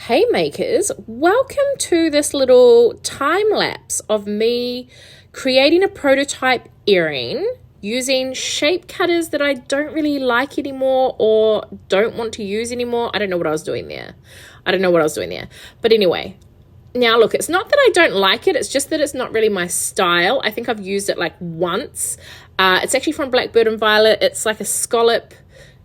Hey makers, welcome to this little time lapse of me creating a prototype earring using shape cutters that I don't really like anymore or don't want to use anymore. I don't know what I was doing there. But anyway, now look, it's not that I don't like it. It's just that it's not really my style. I think I've used it like once. It's actually from Blackbird and Violet. It's like a scallop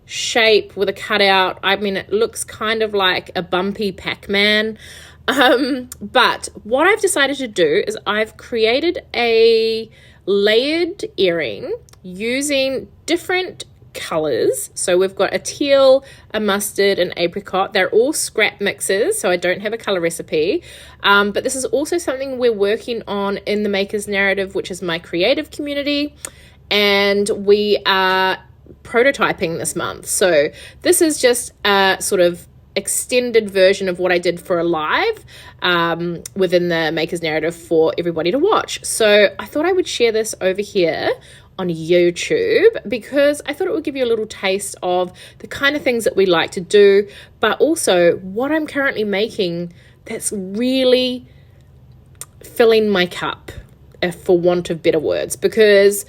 shape with a cutout. I mean, it looks kind of like a bumpy Pac-Man. But what I've decided to do is I've created a layered earring using different colors. So we've got a teal, a mustard, and apricot. They're all scrap mixes, so I don't have a color recipe. But this is also something we're working on in the Maker's Narrative, which is my creative community. And we are prototyping this month. So this is just a sort of extended version of what I did for a live within the Maker's Narrative for everybody to watch. So I thought I would share this over here on YouTube because I thought it would give you a little taste of the kind of things that we like to do, but also what I'm currently making that's really filling my cup, for want of better words, because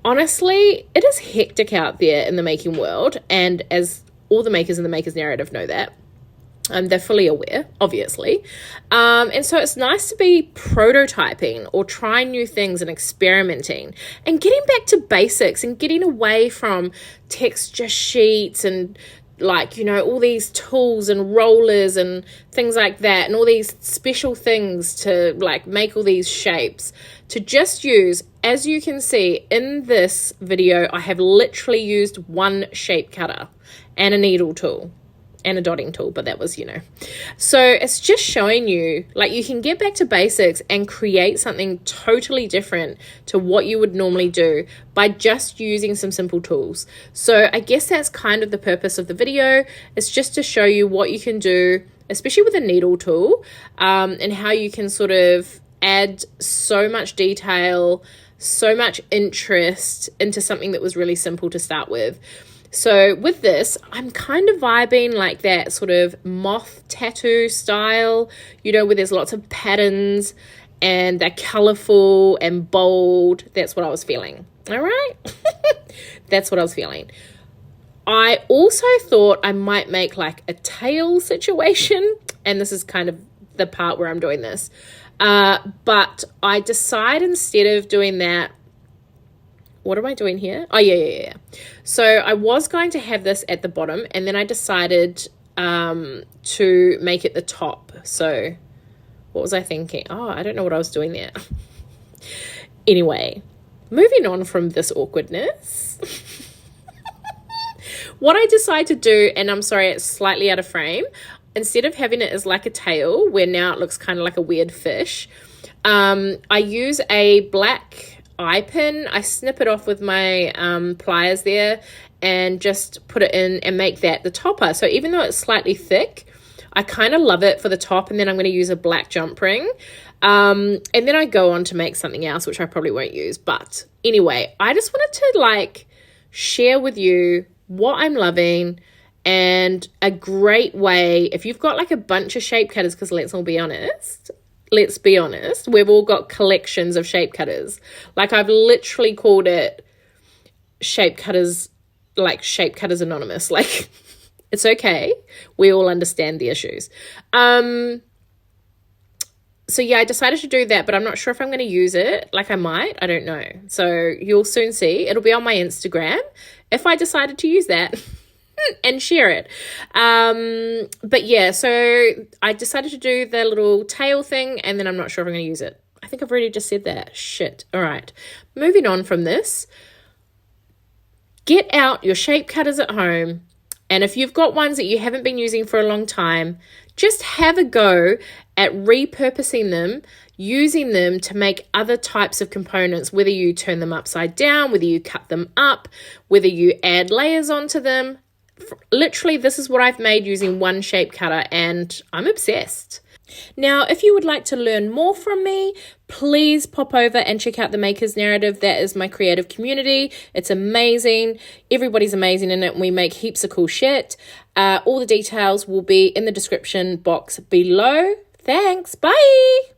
honestly, it is hectic out there in the making world, and as all the makers in the Maker's Narrative know that, they're fully aware, obviously. And so it's nice to be prototyping or trying new things and experimenting and getting back to basics and getting away from texture sheets and all these tools and rollers and things like that and all these special things to make all these shapes, to just use, as you can see in this video, I have literally used one shape cutter and a needle tool and a dotting tool, but that was, So it's just showing you, you can get back to basics and create something totally different to what you would normally do by just using some simple tools. So I guess that's kind of the purpose of the video. It's just to show you what you can do, especially with a needle tool, and how you can sort of add so much detail, so much interest into something that was really simple to start with. So with this, I'm kind of vibing like that sort of moth tattoo style, where there's lots of patterns and they're colorful and bold. That's what I was feeling. All right. That's what I was feeling. I also thought I might make like a tail situation. And this is kind of the part where I'm doing this. But I decide instead of doing that, what am I doing here? Oh, yeah. So I was going to have this at the bottom, and then I decided to make it the top. So what was I thinking? Oh, I don't know what I was doing there. Anyway, moving on from this awkwardness. What I decided to do, and I'm sorry, it's slightly out of frame. Instead of having it as like a tail, where now it looks kind of like a weird fish, I use a black eye pin. I snip it off with my pliers there and just put it in and make that the topper. So even though it's slightly thick, I kind of love it for the top, and then I'm going to use a black jump ring. And then I go on to make something else, which I probably won't use. But anyway, I just wanted to share with you what I'm loving, and a great way, if you've got a bunch of shape cutters, because let's be honest, we've all got collections of shape cutters. I've literally called it shape cutters, Shape Cutters Anonymous. It's okay. We all understand the issues. So yeah, I decided to do that, but I'm not sure if I'm going to use it. I might, I don't know. So you'll soon see. It'll be on my Instagram if I decided to use that. And share it. But yeah, so I decided to do the little tail thing, and then I'm not sure if I'm going to use it. I think I've already just said that. Shit. All right. Moving on from this. Get out your shape cutters at home. And if you've got ones that you haven't been using for a long time, just have a go at repurposing them, using them to make other types of components, whether you turn them upside down, whether you cut them up, whether you add layers onto them. Literally, this is what I've made using one shape cutter, and I'm obsessed. Now, if you would like to learn more from me, please pop over and check out the Maker's Narrative. That is my creative community. It's amazing. Everybody's amazing in it, and we make heaps of cool shit. All the details will be in the description box below. Thanks. Bye.